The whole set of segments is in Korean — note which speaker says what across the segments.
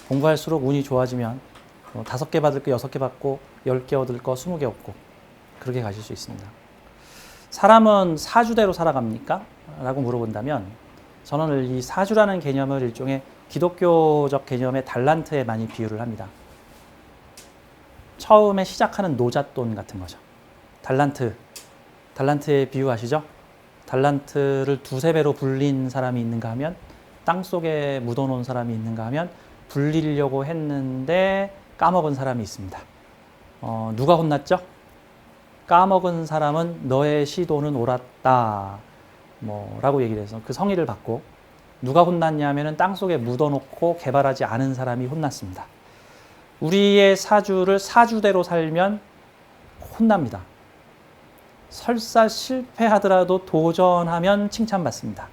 Speaker 1: 공부할수록 운이 좋아지면 5개 받을 거 6개 받고 10개 얻을 거 20개 얻고 그렇게 가실 수 있습니다. 사람은 사주대로 살아갑니까? 라고 물어본다면 저는 이 사주라는 개념을 일종의 기독교적 개념의 달란트에 많이 비유를 합니다. 처음에 시작하는 노잣돈 같은 거죠. 달란트에 비유하시죠? 달란트를 2~3배로 불린 사람이 있는가 하면 땅속에 묻어놓은 사람이 있는가 하면 불리려고 했는데 까먹은 사람이 있습니다. 누가 혼났죠? 까먹은 사람은 너의 시도는 옳았다 라고 얘기를 해서 그 성의를 받고, 누가 혼났냐 하면은 땅속에 묻어놓고 개발하지 않은 사람이 혼났습니다. 우리의 사주를 사주대로 살면 혼납니다. 설사 실패하더라도 도전하면 칭찬받습니다.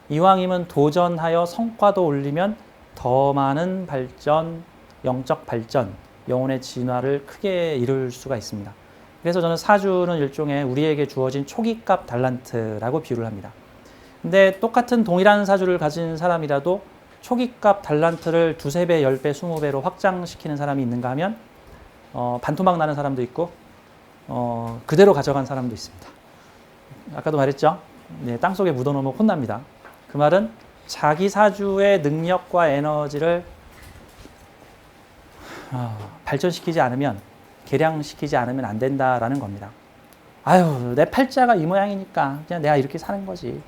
Speaker 1: 이왕이면 도전하여 성과도 올리면 더 많은 발전, 영적 발전, 영혼의 진화를 크게 이룰 수가 있습니다. 그래서 저는 사주는 일종의 우리에게 주어진 초기값 달란트라고 비유를 합니다. 근데 똑같은 동일한 사주를 가진 사람이라도 초기값 달란트를 2~3배, 10배, 20배로 확장시키는 사람이 있는가 하면 반토막 나는 사람도 있고 그대로 가져간 사람도 있습니다. 아까도 말했죠? 네, 땅속에 묻어놓으면 혼납니다. 그 말은 자기 사주의 능력과 에너지를 발전시키지 않으면, 개량시키지 않으면 안 된다라는 겁니다. 아유, 내 팔자가 이 모양이니까 그냥 내가 이렇게 사는 거지.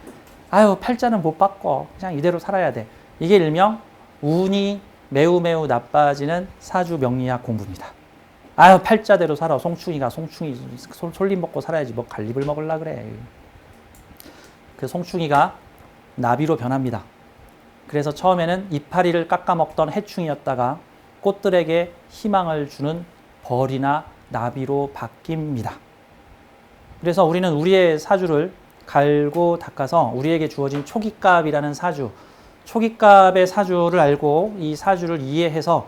Speaker 1: 아유, 팔자는 못 바꿔. 그냥 이대로 살아야 돼. 이게 일명 운이 매우 나빠지는 사주 명리학 공부입니다. 아유, 팔자대로 살아. 송충이 솔잎 먹고 살아야지. 뭐 갈잎을 먹으려 그래. 그 송충이가 나비로 변합니다. 그래서 처음에는 이파리를 깎아먹던 해충이었다가 꽃들에게 희망을 주는 벌이나 나비로 바뀝니다. 그래서 우리는 우리의 사주를 갈고 닦아서 우리에게 주어진 초기값이라는 사주, 초기값의 사주를 알고 이 사주를 이해해서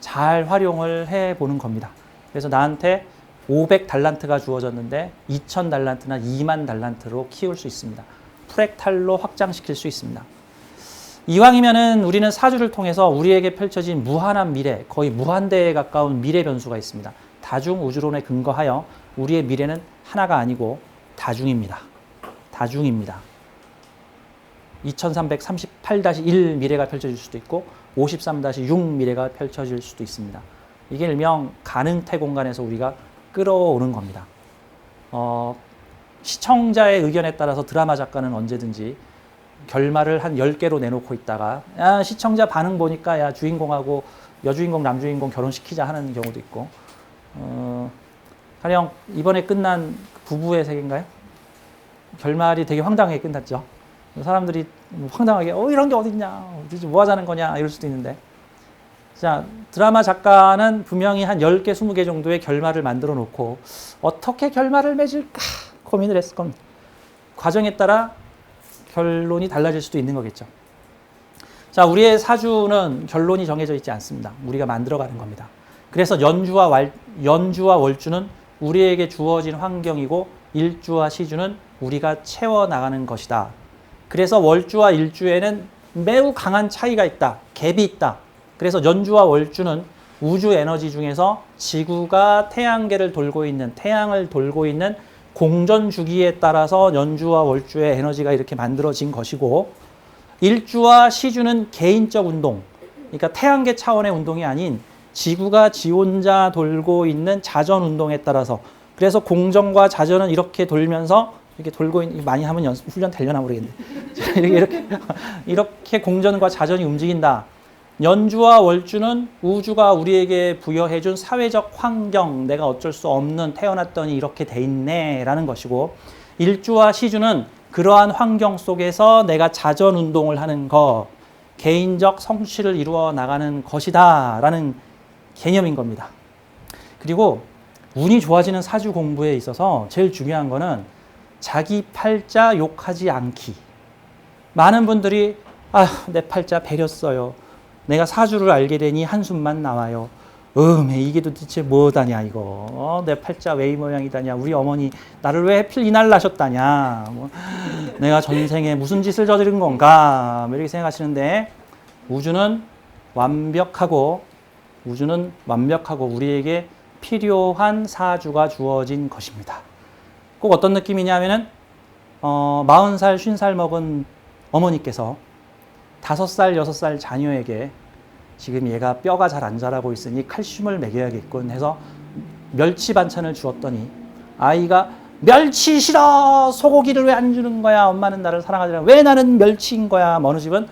Speaker 1: 잘 활용을 해보는 겁니다. 그래서 나한테 500달란트가 주어졌는데 2000달란트나 2만 달란트로 키울 수 있습니다. 프랙탈로 확장시킬 수 있습니다. 이왕이면은 우리는 사주를 통해서 우리에게 펼쳐진 무한한 미래, 거의 무한대에 가까운 미래 변수가 있습니다. 다중 우주론에 근거하여 우리의 미래는 하나가 아니고 다중입니다. 2338-1 미래가 펼쳐질 수도 있고 53-6 미래가 펼쳐질 수도 있습니다. 이게 일명 가능태 공간에서 우리가 끌어오는 겁니다. 시청자의 의견에 따라서 드라마 작가는 언제든지 결말을 한 10개로 내놓고 있다가 시청자 반응 보니까 주인공하고 여주인공 남주인공 결혼시키자 하는 경우도 있고, 가령 이번에 끝난 부부의 세계인가요? 결말이 되게 황당하게 끝났죠. 사람들이 황당하게 이런 게 어딨냐, 뭐 하자는 거냐 이럴 수도 있는데, 자, 드라마 작가는 분명히 한 10개, 20개 정도의 결말을 만들어 놓고 어떻게 결말을 맺을까 고민을 했을 겁니다. 과정에 따라 결론이 달라질 수도 있는 거겠죠. 자, 우리의 사주는 결론이 정해져 있지 않습니다. 우리가 만들어가는 겁니다. 그래서 연주와 월주는 우리에게 주어진 환경이고 일주와 시주는 우리가 채워나가는 것이다. 그래서 월주와 일주에는 매우 강한 차이가 있다. 갭이 있다. 그래서 연주와 월주는 우주 에너지 중에서 지구가 태양계를 돌고 있는, 태양을 돌고 있는 공전 주기에 따라서 연주와 월주의 에너지가 이렇게 만들어진 것이고, 일주와 시주는 개인적 운동, 그러니까 태양계 차원의 운동이 아닌 지구가 지 혼자 돌고 있는 자전 운동에 따라서, 그래서 공전과 자전은 이렇게 돌면서 이렇게 돌고 있는, 많이 하면 훈련 되려나 모르겠네. 이렇게 공전과 자전이 움직인다. 연주와 월주는 우주가 우리에게 부여해준 사회적 환경, 내가 어쩔 수 없는, 태어났더니 이렇게 돼 있네 라는 것이고, 일주와 시주는 그러한 환경 속에서 내가 자전 운동을 하는 것, 개인적 성취를 이루어 나가는 것이다 라는 개념인 겁니다. 그리고 운이 좋아지는 사주 공부에 있어서 제일 중요한 거는 자기 팔자 욕하지 않기. 많은 분들이 내 팔자 배렸어요. 내가 사주를 알게 되니 한숨만 나와요. 이게 도대체 뭐다냐 이거. 내 팔자 왜 이 모양이다냐. 우리 어머니 나를 왜 하필 이날 낳으셨다냐. 뭐, 내가 전생에 무슨 짓을 저지른 건가. 뭐 이렇게 생각하시는데 우주는 완벽하고 우리에게 필요한 사주가 주어진 것입니다. 꼭 어떤 느낌이냐면은 40살, 50살 먹은 어머니께서 5살, 6살 자녀에게 지금 얘가 뼈가 잘 안 자라고 있으니 칼슘을 먹여야겠군 해서 멸치 반찬을 주었더니 아이가 멸치 싫어! 소고기를 왜 안 주는 거야? 엄마는 나를 사랑하지 않아. 왜 나는 멸치인 거야? 어느 집은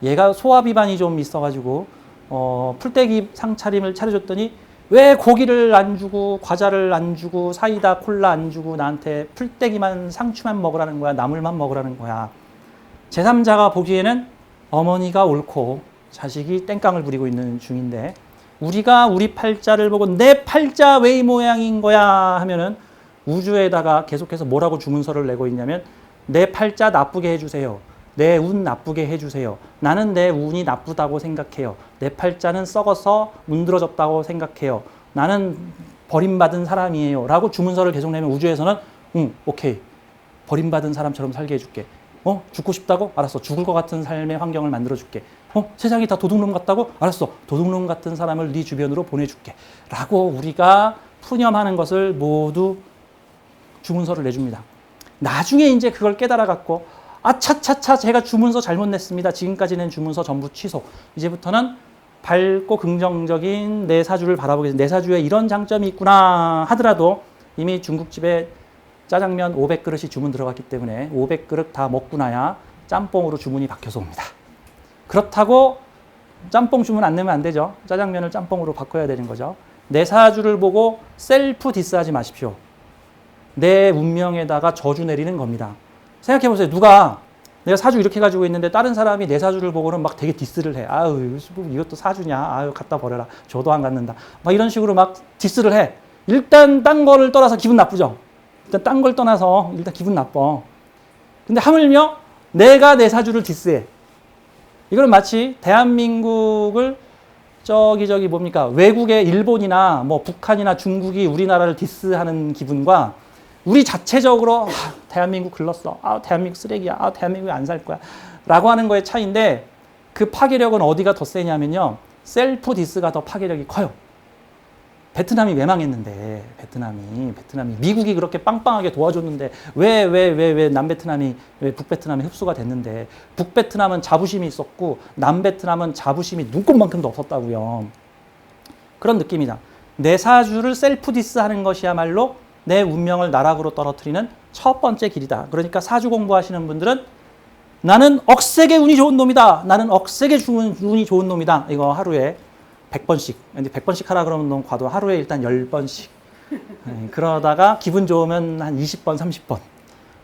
Speaker 1: 얘가 소화 비반이 좀 있어가지고 풀떼기 상차림을 차려줬더니 왜 고기를 안 주고 과자를 안 주고 사이다 콜라 안 주고 나한테 풀떼기만 상추만 먹으라는 거야. 나물만 먹으라는 거야. 제3자가 보기에는 어머니가 옳고 자식이 땡깡을 부리고 있는 중인데 우리가 우리 팔자를 보고 내 팔자 왜 이 모양인 거야 하면은 우주에다가 계속해서 뭐라고 주문서를 내고 있냐면 내 팔자 나쁘게 해주세요. 내 운 나쁘게 해주세요. 나는 내 운이 나쁘다고 생각해요. 내 팔자는 썩어서 문드러졌다고 생각해요. 나는 버림받은 사람이에요. 라고 주문서를 계속 내면 우주에서는 오케이. 버림받은 사람처럼 살게 해줄게. 죽고 싶다고? 알았어. 죽을 것 같은 삶의 환경을 만들어줄게. 세상이 다 도둑놈 같다고? 알았어. 도둑놈 같은 사람을 네 주변으로 보내줄게. 라고 우리가 푸념하는 것을 모두 주문서를 내줍니다. 나중에 이제 그걸 깨달아갖고 아차차차 제가 주문서 잘못 냈습니다. 지금까지 낸 주문서 전부 취소. 이제부터는 밝고 긍정적인 내 사주를 바라보겠습니다. 내 사주에 이런 장점이 있구나 하더라도 이미 중국집에 짜장면 500그릇이 주문 들어갔기 때문에 500그릇 다 먹고 나야 짬뽕으로 주문이 바뀌어서 옵니다. 그렇다고 짬뽕 주문 안 내면 안 되죠. 짜장면을 짬뽕으로 바꿔야 되는 거죠. 내 사주를 보고 셀프 디스하지 마십시오. 내 운명에다가 저주 내리는 겁니다. 생각해보세요. 누가 내가 사주 이렇게 가지고 있는데 다른 사람이 내 사주를 보고는 막 되게 디스를 해. 아유, 이것도 사주냐. 아유, 갖다 버려라. 저도 안 갖는다. 막 이런 식으로 막 디스를 해. 일단 딴 거를 떠나서 기분 나쁘죠. 일단 딴 걸 떠나서 일단 기분 나빠. 근데 하물며 내가 내 사주를 디스해. 이건 마치 대한민국을 저기 뭡니까? 외국의 일본이나 뭐 북한이나 중국이 우리나라를 디스하는 기분과 우리 자체적으로 대한민국 글렀어. 대한민국 쓰레기야. 대한민국에 안 살 거야. 라고 하는 거의 차이인데 그 파괴력은 어디가 더 세냐면요. 셀프 디스가 더 파괴력이 커요. 베트남이 왜 망했는데 베트남이 미국이 그렇게 빵빵하게 도와줬는데 왜 남베트남이 왜 북베트남이 흡수가 됐는데 북베트남은 자부심이 있었고 남베트남은 자부심이 눈꼽만큼도 없었다고요. 그런 느낌이다. 내 사주를 셀프 디스하는 것이야말로 내 운명을 나락으로 떨어뜨리는 첫 번째 길이다. 그러니까 사주 공부하시는 분들은 나는 억세게 운이 좋은 놈이다. 나는 억세게 운이 좋은 놈이다. 이거 하루에 100번씩. 근데 100번씩 하라 그러면 너무 과도. 하루에 일단 10번씩. 네, 그러다가 기분 좋으면 한 20번, 30번.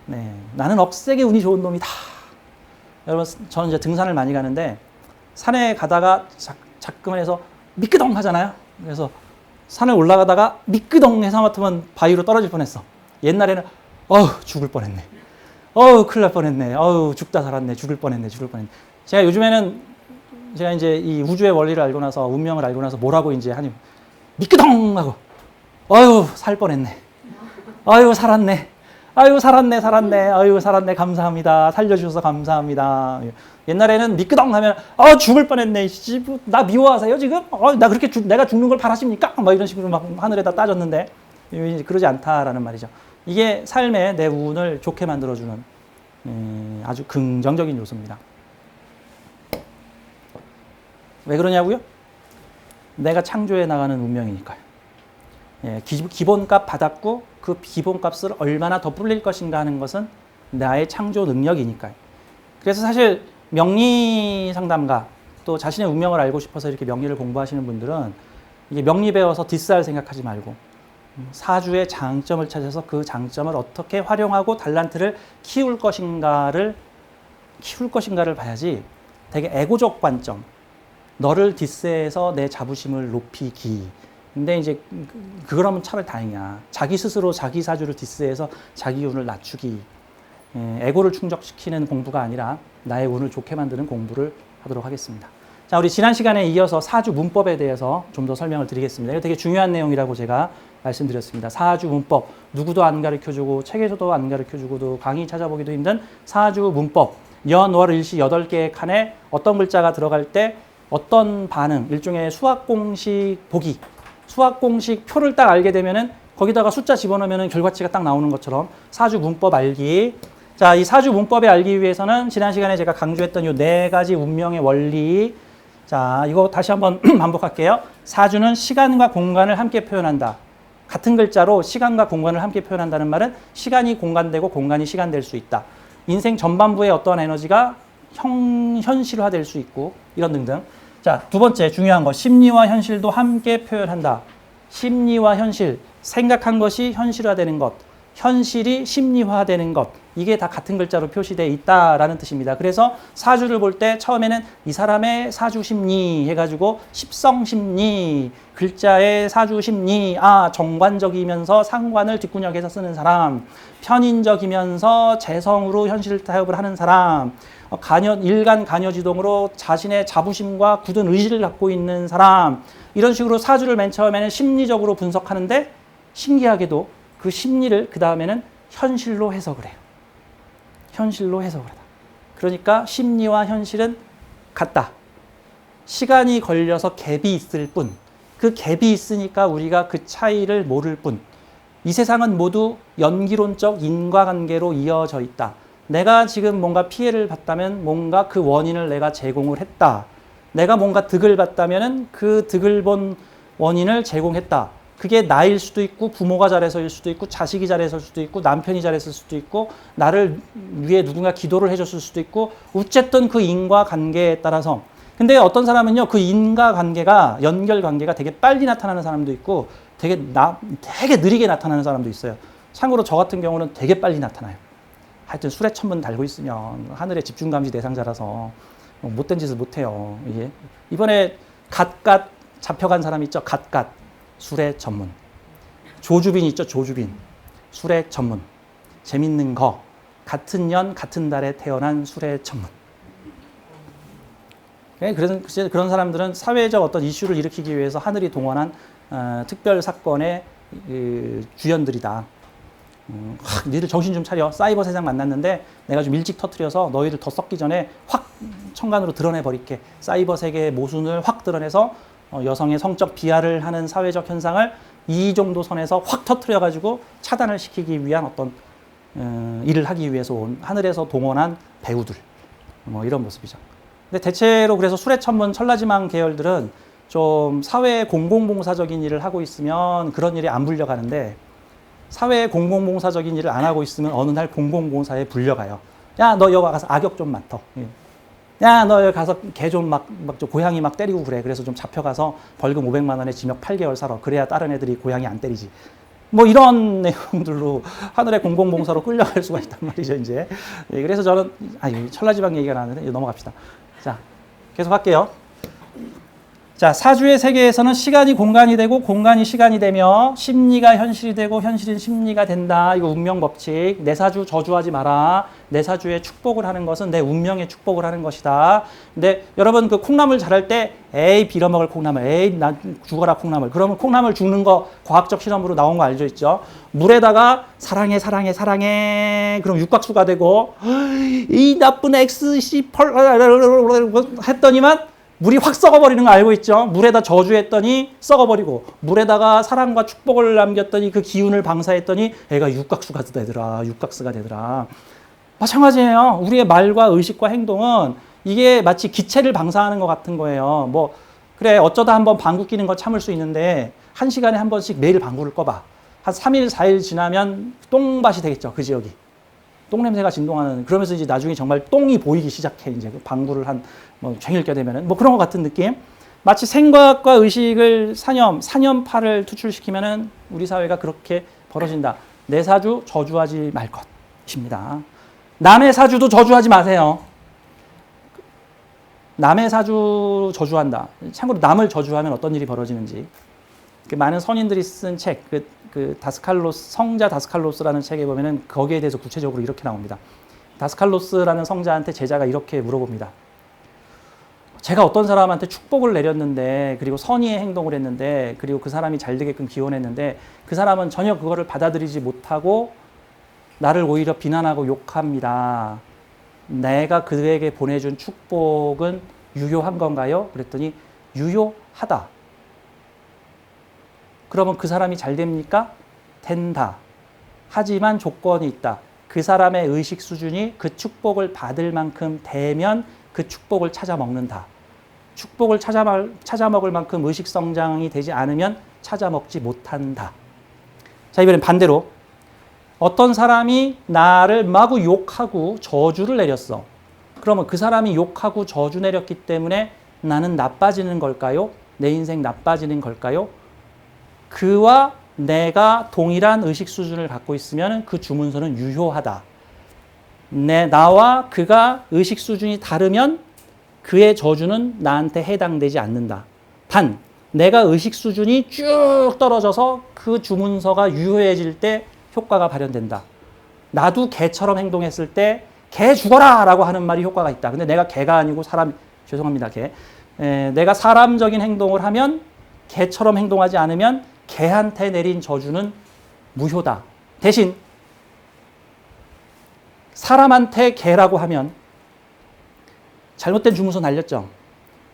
Speaker 1: 네, 나는 억세게 운이 좋은 놈이다. 여러분, 저는 이제 등산을 많이 가는데 산에 가다가 자꾸만 해서 미끄덩 하잖아요. 그래서 산을 올라가다가 미끄덩 해서 맡으면 바위로 떨어질 뻔했어. 옛날에는 죽을 뻔했네. 큰일 날 뻔했네. 죽다 살았네. 죽을 뻔했네. 제가 요즘에는 제가 이제 이 우주의 원리를 알고 나서 운명을 알고 나서 뭐라고 이제 하니 미끄덩 하고 살 뻔했네. 살았네. 살았네. 감사합니다. 살려주셔서 감사합니다. 옛날에는 미끄덩 하면 죽을 뻔했네. 나 미워하세요 지금? 나 그렇게 내가 죽는 걸 바라십니까? 막 이런 식으로 막 하늘에다 따졌는데 그러지 않다라는 말이죠. 이게 삶의 내 운을 좋게 만들어주는 아주 긍정적인 요소입니다. 왜 그러냐고요? 내가 창조해 나가는 운명이니까요. 기본값 받았고 그 기본값을 얼마나 더 불릴 것인가 하는 것은 나의 창조 능력이니까요. 그래서 사실 명리 상담가 또 자신의 운명을 알고 싶어서 이렇게 명리를 공부하시는 분들은 이게 명리 배워서 디스할 생각하지 말고 사주의 장점을 찾아서 그 장점을 어떻게 활용하고 달란트를 키울 것인가를 봐야지 되게 에고적 관점, 너를 디스해서 내 자부심을 높이기. 근데 이제 그거라면 차라리 다행이야. 자기 스스로 자기 사주를 디스해서 자기 운을 낮추기. 에고를 충족시키는 공부가 아니라 나의 운을 좋게 만드는 공부를 하도록 하겠습니다. 자, 우리 지난 시간에 이어서 사주 문법에 대해서 좀 더 설명을 드리겠습니다. 이거 되게 중요한 내용이라고 제가 말씀드렸습니다. 사주 문법, 누구도 안 가르쳐주고 책에서도 안 가르쳐주고도 강의 찾아보기도 힘든 사주 문법. 연, 월, 일시 8개의 칸에 어떤 글자가 들어갈 때 어떤 반응, 일종의 수학 공식 보기, 수학 공식 표를 딱 알게 되면은 거기다가 숫자 집어넣으면 결과치가 딱 나오는 것처럼 사주 문법 알기. 자, 이 사주 문법에 알기 위해서는 지난 시간에 제가 강조했던 이 4가지 운명의 원리. 자, 이거 다시 한번 반복할게요. 사주는 시간과 공간을 함께 표현한다. 같은 글자로 시간과 공간을 함께 표현한다는 말은 시간이 공간되고 공간이 시간 될 수 있다. 인생 전반부의 어떠한 에너지가 현실화될 수 있고 이런 등등. 자, 두 번째 중요한 거, 심리와 현실도 함께 표현한다. 심리와 현실, 생각한 것이 현실화되는 것, 현실이 심리화되는 것, 이게 다 같은 글자로 표시되어 있다라는 뜻입니다. 그래서 사주를 볼 때 처음에는 이 사람의 사주 심리 해가지고 십성 심리, 글자의 사주 심리, 아, 정관적이면서 상관을 뒷구녕에서 쓰는 사람, 편인적이면서 재성으로 현실 타협을 하는 사람, 일간 간여지동으로 자신의 자부심과 굳은 의지를 갖고 있는 사람, 이런 식으로 사주를 맨 처음에는 심리적으로 분석하는데 신기하게도 그 심리를 그 다음에는 현실로 해석을 해요. 현실로 해석을 하다. 그러니까 심리와 현실은 같다. 시간이 걸려서 갭이 있을 뿐, 그 갭이 있으니까 우리가 그 차이를 모를 뿐, 이 세상은 모두 연기론적 인과관계로 이어져 있다. 내가 지금 뭔가 피해를 봤다면 뭔가 그 원인을 내가 제공을 했다. 내가 뭔가 득을 봤다면 그 득을 본 원인을 제공했다. 그게 나일 수도 있고 부모가 잘해서일 수도 있고 자식이 잘해서일 수도 있고 남편이 잘했을 수도 있고 나를 위해 누군가 기도를 해줬을 수도 있고 어쨌든 그 인과관계에 따라서. 근데 어떤 사람은요, 그 인과관계가, 연결관계가 되게 빨리 나타나는 사람도 있고 되게 느리게 나타나는 사람도 있어요. 참고로 저 같은 경우는 되게 빨리 나타나요. 하여튼 술에 천문 달고 있으면 하늘의 집중감시 대상자라서 못된 짓을 못해요. 이게 이번에 갓갓 잡혀간 사람 있죠? 갓갓. 술의 전문. 조주빈 있죠? 조주빈. 술의 전문. 재밌는 거. 같은 년 같은 달에 태어난 술의 전문. 그런 사람들은 사회적 어떤 이슈를 일으키기 위해서 하늘이 동원한 특별 사건의 주연들이다. 너희들 정신 좀 차려. 사이버 세상 만났는데 내가 좀 일찍 터뜨려서 너희들 더 썩기 전에 확 천간으로 드러내버릴게. 사이버 세계의 모순을 확 드러내서 여성의 성적 비하를 하는 사회적 현상을 이 정도 선에서 확 터뜨려가지고 차단을 시키기 위한 어떤 일을 하기 위해서 온 하늘에서 동원한 배우들. 이런 모습이죠. 근데 대체로 그래서 수레천문, 천라지망 계열들은 좀 사회 공공봉사적인 일을 하고 있으면 그런 일이 안 불려가는데 사회 공공봉사적인 일을 안 하고 있으면 어느 날 공공봉사에 불려가요. 야, 너 여기 가서 악역 좀 맡어. 야, 너 여기 가서 개 좀 고양이 막 때리고 그래. 그래서 좀 잡혀가서 벌금 500만 원에 징역 8개월 살아. 그래야 다른 애들이 고양이 안 때리지. 이런 내용들로 하늘의 공공봉사로 끌려갈 수가 있단 말이죠, 이제. 그래서 저는, 천라지방 얘기가 나왔는데 넘어갑시다. 자, 계속 할게요. 자, 사주의 세계에서는 시간이 공간이 되고 공간이 시간이 되며 심리가 현실이 되고 현실은 심리가 된다. 이거 운명 법칙. 내 사주 저주하지 마라. 내 사주에 축복을 하는 것은 내 운명에 축복을 하는 것이다. 근데 여러분 그 콩나물 자랄 때 에이 빌어먹을 콩나물, 에이 나 죽어라 콩나물. 그러면 콩나물 죽는 거 과학적 실험으로 나온 거 알죠, 있죠? 물에다가 사랑해 사랑해 사랑해 그럼 육각수가 되고 이 나쁜 XC8 했더니만 물이 확 썩어버리는 거 알고 있죠? 물에다 저주했더니 썩어버리고 물에다가 사랑과 축복을 남겼더니 그 기운을 방사했더니 애가 육각수가 되더라. 육각수가 되더라. 마찬가지예요. 우리의 말과 의식과 행동은 이게 마치 기체를 방사하는 것 같은 거예요. 그래 어쩌다 한번 방구 끼는 거 참을 수 있는데 1시간에 한 번씩 매일 방구를 꺼봐. 한 3일, 4일 지나면 똥밭이 되겠죠. 그 지역이. 똥냄새가 진동하는, 그러면서 이제 나중에 정말 똥이 보이기 시작해. 이제 방구를 종일 껴대면은. 그런 것 같은 느낌. 마치 생각과 의식을 사념파를 투출시키면은 우리 사회가 그렇게 벌어진다. 내 사주 저주하지 말 것입니다. 남의 사주도 저주하지 마세요. 남의 사주 저주한다. 참고로 남을 저주하면 어떤 일이 벌어지는지. 많은 선인들이 쓴 책, 다스칼로스, 성자 다스칼로스라는 책에 보면은 거기에 대해서 구체적으로 이렇게 나옵니다. 다스칼로스라는 성자한테 제자가 이렇게 물어봅니다. 제가 어떤 사람한테 축복을 내렸는데, 그리고 선의의 행동을 했는데, 그리고 그 사람이 잘 되게끔 기원했는데, 그 사람은 전혀 그거를 받아들이지 못하고 나를 오히려 비난하고 욕합니다. 내가 그에게 보내준 축복은 유효한 건가요? 그랬더니 유효하다. 그러면 그 사람이 잘 됩니까? 된다. 하지만 조건이 있다. 그 사람의 의식 수준이 그 축복을 받을 만큼 되면 그 축복을 찾아 먹는다. 축복을 찾아 먹을 만큼 의식 성장이 되지 않으면 찾아 먹지 못한다. 자, 이번엔 반대로 어떤 사람이 나를 마구 욕하고 저주를 내렸어. 그러면 그 사람이 욕하고 저주 내렸기 때문에 나는 나빠지는 걸까요? 내 인생 나빠지는 걸까요? 그와 내가 동일한 의식 수준을 갖고 있으면 그 주문서는 유효하다. 나와 그가 의식 수준이 다르면 그의 저주는 나한테 해당되지 않는다. 단, 내가 의식 수준이 쭉 떨어져서 그 주문서가 유효해질 때 효과가 발현된다. 나도 개처럼 행동했을 때 개 죽어라! 라고 하는 말이 효과가 있다. 근데 내가 개가 아니고 죄송합니다, 개. 내가 사람적인 행동을 하면 개처럼 행동하지 않으면 개한테 내린 저주는 무효다. 대신 사람한테 개라고 하면 잘못된 주문서 날렸죠.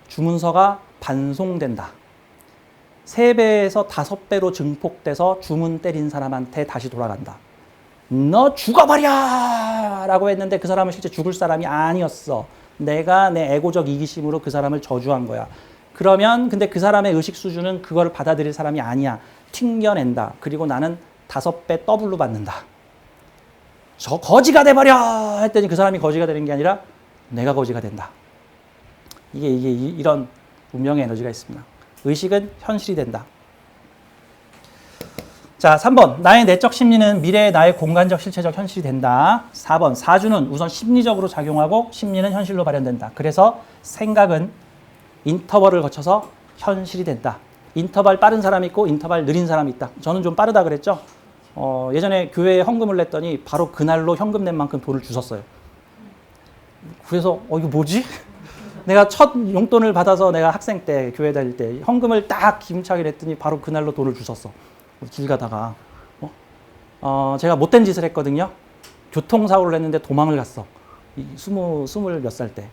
Speaker 1: 주문서가 반송된다. 3배에서 5배로 증폭돼서 주문 때린 사람한테 다시 돌아간다. 너 죽어버려! 라고 했는데 그 사람은 실제 죽을 사람이 아니었어. 내가 내 에고적 이기심으로 그 사람을 저주한 거야. 그러면 근데 그 사람의 의식 수준은 그걸 받아들일 사람이 아니야. 튕겨낸다. 그리고 나는 5배 더블로 받는다. 저 거지가 돼버려! 했더니 그 사람이 거지가 되는 게 아니라 내가 거지가 된다. 이런 운명의 에너지가 있습니다. 의식은 현실이 된다. 자, 3번. 나의 내적 심리는 미래의 나의 공간적 실체적 현실이 된다. 4번. 사주는 우선 심리적으로 작용하고 심리는 현실로 발현된다. 그래서 생각은 인터벌을 거쳐서 현실이 된다. 인터벌 빠른 사람이 있고 인터벌 느린 사람이 있다. 저는 좀 빠르다 그랬죠? 예전에 교회에 헌금을 냈더니 바로 그날로 현금 낸 만큼 돈을 주셨어요. 그래서 이거 뭐지? 내가 첫 용돈을 받아서 내가 학생 때 교회 다닐 때 현금을 딱 기름차게 냈더니 바로 그날로 돈을 주셨어. 길 가다가 제가 못된 짓을 했거든요. 교통사고를 했는데 도망을 갔어. 20 몇 살 때.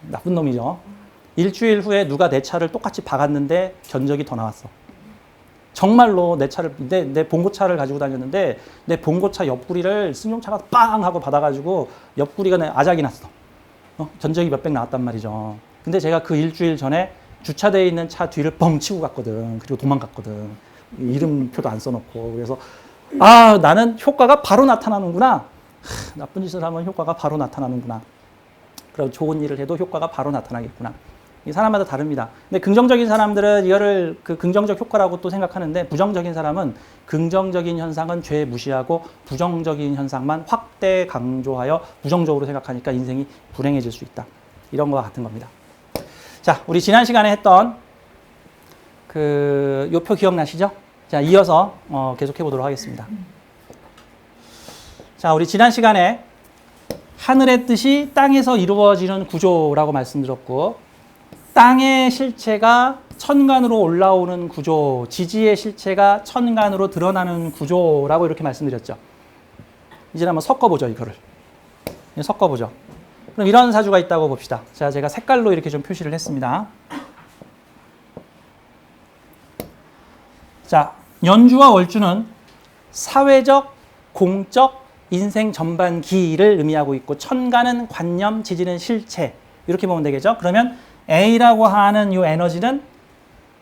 Speaker 1: 나쁜 놈이죠. 일주일 후에 누가 내 차를 똑같이 박았는데 견적이 더 나왔어. 정말로 내 차를 내 봉고차를 가지고 다녔는데 내 봉고차 옆구리를 승용차가 빵 하고 받아가지고 옆구리가 내 아작이 났어. 견적이 몇백 나왔단 말이죠. 근데 제가 그 일주일 전에 주차되어 있는 차 뒤를 뻥 치고 갔거든. 그리고 도망갔거든. 이름표도 안 써놓고. 그래서 나는 효과가 바로 나타나는구나. 나쁜 짓을 하면 효과가 바로 나타나는구나. 그리고 좋은 일을 해도 효과가 바로 나타나겠구나. 이 사람마다 다릅니다. 근데 긍정적인 사람들은 이거를 그 긍정적 효과라고 또 생각하는데, 부정적인 사람은 긍정적인 현상은 죄 무시하고 부정적인 현상만 확대 강조하여 부정적으로 생각하니까 인생이 불행해질 수 있다. 이런 거와 같은 겁니다. 자, 우리 지난 시간에 했던 요 표 기억나시죠? 자, 이어서 계속해 보도록 하겠습니다. 자, 우리 지난 시간에 하늘의 뜻이 땅에서 이루어지는 구조라고 말씀드렸고, 땅의 실체가 천간으로 올라오는 구조, 지지의 실체가 천간으로 드러나는 구조라고 이렇게 말씀드렸죠. 이제 한번 섞어보죠, 이거를. 섞어보죠. 그럼 이런 사주가 있다고 봅시다. 자, 제가 색깔로 이렇게 좀 표시를 했습니다. 자, 연주와 월주는 사회적, 공적, 인생 전반기를 의미하고 있고, 천간은 관념, 지지는 실체. 이렇게 보면 되겠죠? 그러면 A라고 하는 이 에너지는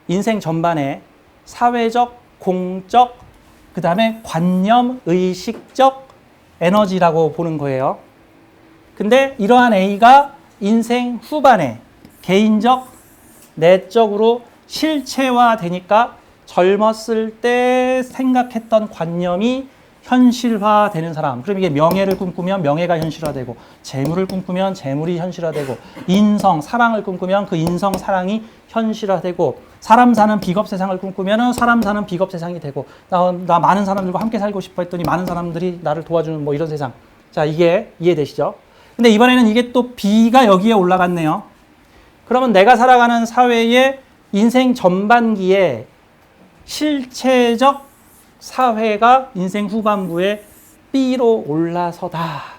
Speaker 1: 인생 전반에 사회적, 공적, 그 다음에 관념, 의식적 에너지라고 보는 거예요. 근데 이러한 A가 인생 후반에 개인적, 내적으로 실체화되니까 젊었을 때 생각했던 관념이 현실화되는 사람. 그럼 이게 명예를 꿈꾸면 명예가 현실화되고, 재물을 꿈꾸면 재물이 현실화되고, 인성, 사랑을 꿈꾸면 그 인성, 사랑이 현실화되고, 사람 사는 비겁 세상을 꿈꾸면 사람 사는 비겁 세상이 되고, 나 많은 사람들과 함께 살고 싶어 했더니 많은 사람들이 나를 도와주는 뭐 이런 세상. 자, 이게 이해되시죠? 근데 이번에는 이게 또 B가 여기에 올라갔네요. 그러면 내가 살아가는 사회의 인생 전반기에 실체적 사회가 인생 후반부에 B로 올라서다.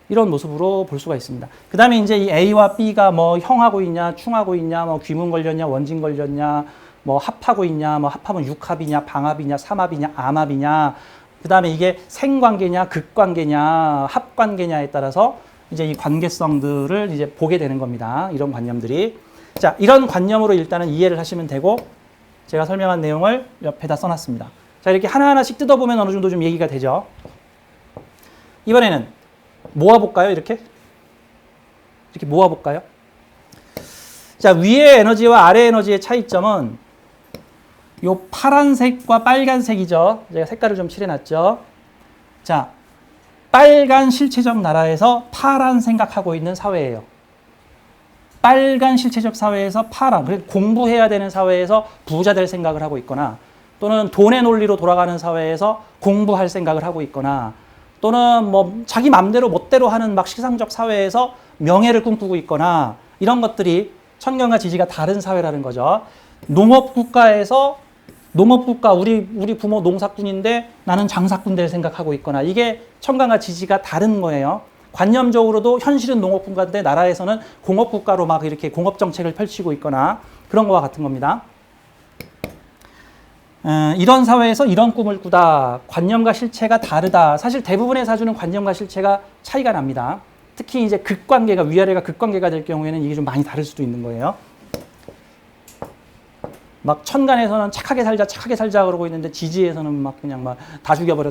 Speaker 1: 이런 모습으로 볼 수가 있습니다. 그 다음에 이제 이 A와 B가 뭐 형하고 있냐, 충하고 있냐, 뭐 귀문 걸렸냐, 원진 걸렸냐, 뭐 합하고 있냐, 뭐 합하면 육합이냐, 방합이냐, 삼합이냐, 암합이냐, 그 다음에 이게 생관계냐, 극관계냐, 합관계냐에 따라서 이제 이 관계성들을 이제 보게 되는 겁니다. 이런 관념들이. 자, 이런 관념으로 일단은 이해를 하시면 되고, 제가 설명한 내용을 옆에다 써놨습니다. 자, 이렇게 하나하나씩 뜯어보면 어느 정도 좀 얘기가 되죠. 이번에는 모아볼까요? 이렇게 모아볼까요? 자, 위의 에너지와 아래 에너지의 차이점은 요 파란색과 빨간색이죠. 제가 색깔을 좀 칠해놨죠. 자, 빨간 실체적 나라에서 파란 생각하고 있는 사회예요. 빨간 실체적 사회에서 파란, 그러니까 공부해야 되는 사회에서 부자 될 생각을 하고 있거나, 또는 돈의 논리로 돌아가는 사회에서 공부할 생각을 하고 있거나, 또는 뭐 자기 맘대로 멋대로 하는 막 시상적 사회에서 명예를 꿈꾸고 있거나, 이런 것들이 천간과 지지가 다른 사회라는 거죠. 농업국가에서 농업국가, 우리 부모 농사꾼인데 나는 장사꾼 될 생각하고 있거나, 이게 천간과 지지가 다른 거예요. 관념적으로도 현실은 농업국가인데 나라에서는 공업국가로 막 이렇게 공업정책을 펼치고 있거나 그런 거와 같은 겁니다. 이런 사회에서 이런 꿈을 꾸다. 관념과 실체가 다르다. 사실 대부분의 사주는 관념과 실체가 차이가 납니다. 특히 이제 극관계가, 위아래가 극관계가 될 경우에는 이게 좀 많이 다를 수도 있는 거예요. 막 천간에서는 착하게 살자 그러고 있는데 지지에서는 막 그냥 막 다 죽여버려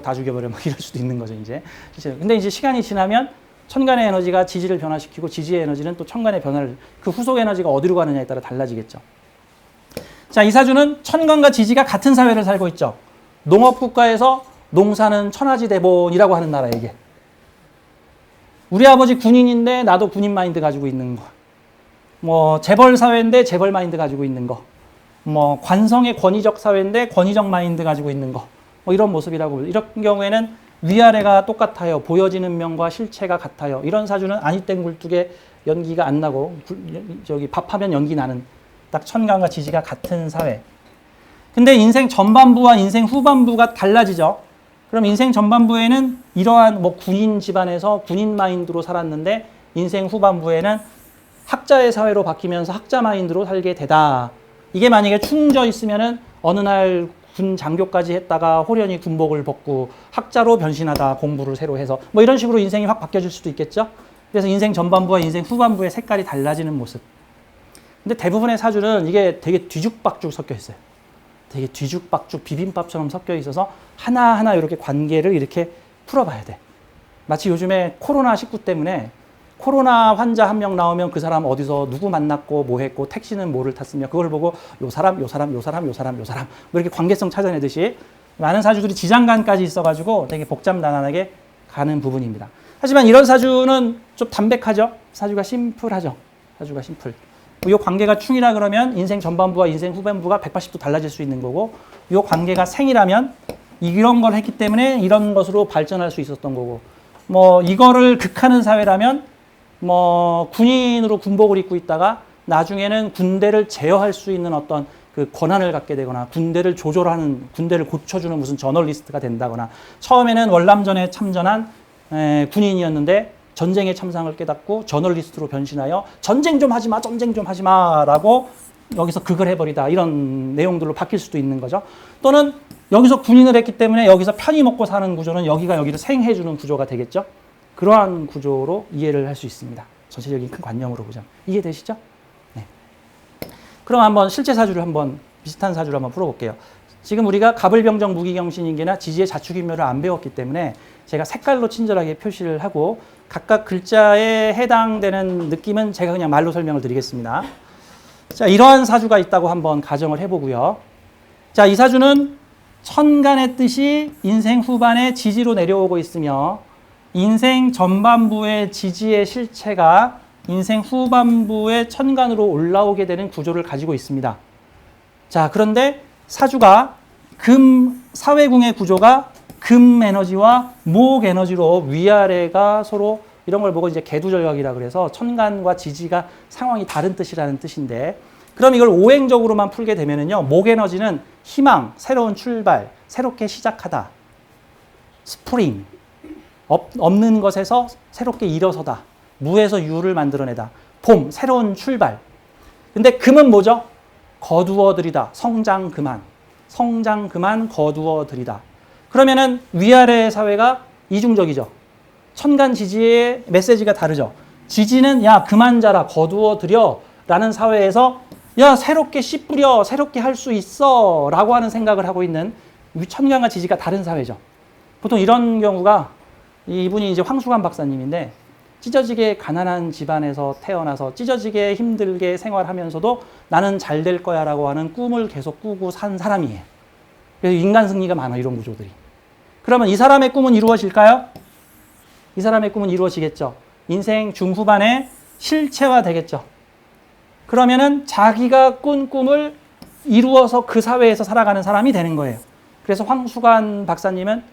Speaker 1: 막 이럴 수도 있는 거죠, 이제. 근데 이제 시간이 지나면 천간의 에너지가 지지를 변화시키고 지지의 에너지는 또 천간의 변화를, 그 후속 에너지가 어디로 가느냐에 따라 달라지겠죠. 자, 이 사주는 천간과 지지가 같은 사회를 살고 있죠. 농업국가에서 농사는 천하지대본이라고 하는 나라, 이게. 우리 아버지 군인인데 나도 군인 마인드 가지고 있는 거. 뭐 재벌 사회인데 재벌 마인드 가지고 있는 거. 뭐 관성의 권위적 사회인데 권위적 마인드 가지고 있는 거. 뭐 이런 모습이라고. 이런 경우에는 위아래가 똑같아요. 보여지는 면과 실체가 같아요. 이런 사주는 아니땡 굴뚝에 연기가 안 나고 저기 밥하면 연기 나는 딱 천간과 지지가 같은 사회. 근데 인생 전반부와 인생 후반부가 달라지죠. 그럼 인생 전반부에는 이러한 뭐 군인 집안에서 군인 마인드로 살았는데 인생 후반부에는 학자의 사회로 바뀌면서 학자 마인드로 살게 되다. 이게 만약에 충져 있으면은 어느 날 군 장교까지 했다가 호련히 군복을 벗고 학자로 변신하다, 공부를 새로 해서 뭐 이런 식으로 인생이 확 바뀌어질 수도 있겠죠. 그래서 인생 전반부와 인생 후반부의 색깔이 달라지는 모습. 근데 대부분의 사주는 이게 되게 뒤죽박죽 섞여 있어요. 되게 뒤죽박죽 비빔밥처럼 섞여 있어서 하나하나 이렇게 관계를 이렇게 풀어봐야 돼. 마치 요즘에 코로나19 때문에 코로나 환자 한 명 나오면 그 사람 어디서 누구 만났고 뭐 했고 택시는 뭐를 탔으며 그걸 보고 요 사람 뭐 이렇게 관계성 찾아내듯이 많은 사주들이 지장간까지 있어가지고 되게 복잡난안하게 가는 부분입니다. 하지만 이런 사주는 좀 담백하죠. 사주가 심플하죠. 사주가 심플. 이 관계가 충이라 그러면 인생 전반부와 인생 후반부가 180도 달라질 수 있는 거고, 이 관계가 생이라면 이런 걸 했기 때문에 이런 것으로 발전할 수 있었던 거고, 뭐 이거를 극하는 사회라면 뭐 군인으로 군복을 입고 있다가 나중에는 군대를 제어할 수 있는 어떤 그 권한을 갖게 되거나 군대를 조절하는, 군대를 고쳐주는 무슨 저널리스트가 된다거나, 처음에는 월남전에 참전한 군인이었는데 전쟁의 참상을 깨닫고 저널리스트로 변신하여 전쟁 좀 하지 마 라고 여기서 극을 해버리다, 이런 내용들로 바뀔 수도 있는 거죠. 또는 여기서 군인을 했기 때문에 여기서 편히 먹고 사는 구조는 여기가 여기를 생해주는 구조가 되겠죠. 그러한 구조로 이해를 할 수 있습니다. 전체적인 큰 관념으로 보자면. 이해되시죠? 네. 그럼 한번 실제 사주를 한번, 비슷한 사주를 한번 풀어볼게요. 지금 우리가 갑을병정 무기경신인계나 지지의 자축인묘를 안 배웠기 때문에 제가 색깔로 친절하게 표시를 하고 각각 글자에 해당되는 느낌은 제가 그냥 말로 설명을 드리겠습니다. 자, 이러한 사주가 있다고 한번 가정을 해보고요. 자, 이 사주는 천간의 뜻이 인생 후반에 지지로 내려오고 있으며 인생 전반부의 지지의 실체가 인생 후반부의 천간으로 올라오게 되는 구조를 가지고 있습니다. 자, 그런데 사주가 사회궁의 구조가 금 에너지와 목 에너지로 위아래가 서로 이런 걸 보고 이제 개두절각이라 그래서 천간과 지지가 상황이 다른 뜻이라는 뜻인데, 그럼 이걸 오행적으로만 풀게 되면은요, 목에너지는 희망, 새로운 출발, 새롭게 시작하다, 스프링, 없는 것에서 새롭게 일어서다, 무에서 유를 만들어내다, 봄, 새로운 출발. 근데 금은 뭐죠? 거두어들이다, 성장 그만, 성장 그만, 거두어들이다. 그러면은 위아래 사회가 이중적이죠. 천간 지지의 메시지가 다르죠. 지지는 야 그만 자라, 거두어들여 라는 사회에서 야 새롭게 씨 뿌려, 새롭게 할 수 있어 라고 하는 생각을 하고 있는, 천간과 지지가 다른 사회죠. 보통 이런 경우가, 이분이 이제 황수관 박사님인데 찢어지게 가난한 집안에서 태어나서 찢어지게 힘들게 생활하면서도 나는 잘 될 거야 라고 하는 꿈을 계속 꾸고 산 사람이에요. 그래서 인간 승리가 많아, 이런 구조들이. 그러면 이 사람의 꿈은 이루어질까요? 이 사람의 꿈은 이루어지겠죠. 인생 중후반에 실체화 되겠죠. 그러면은 자기가 꾼 꿈을 이루어서 그 사회에서 살아가는 사람이 되는 거예요. 그래서 황수관 박사님은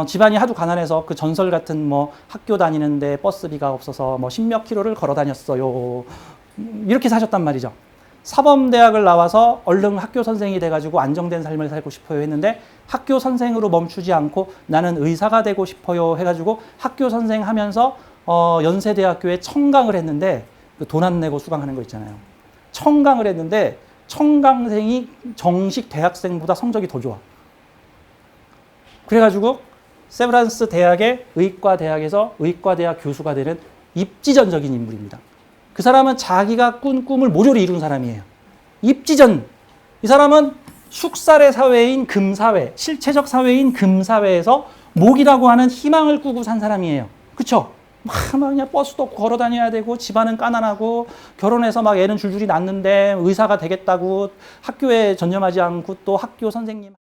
Speaker 1: 집안이 하도 가난해서 그 전설 같은 뭐 학교 다니는데 버스비가 없어서 뭐 10몇 킬로를 걸어 다녔어요. 이렇게 사셨단 말이죠. 사범대학을 나와서 얼른 학교 선생이 돼가지고 안정된 삶을 살고 싶어요 했는데, 학교 선생으로 멈추지 않고 나는 의사가 되고 싶어요 해가지고 학교 선생 하면서 연세대학교에 청강을 했는데, 돈 안 내고 수강하는 거 있잖아요. 청강을 했는데 청강생이 정식 대학생보다 성적이 더 좋아. 그래가지고 세브란스 대학의 의과대학에서 의과대학 교수가 되는 입지전적인 인물입니다. 그 사람은 자기가 꾼 꿈을 모조리 이룬 사람이에요. 입지전. 이 사람은 숙살의 사회인 금사회, 실체적 사회인 금사회에서 목이라고 하는 희망을 꾸고 산 사람이에요. 그쵸? 막 그냥 버스도 없고 걸어 다녀야 되고, 집안은 가난하고, 결혼해서 막 애는 줄줄이 낳는데 의사가 되겠다고 학교에 전념하지 않고 또 학교 선생님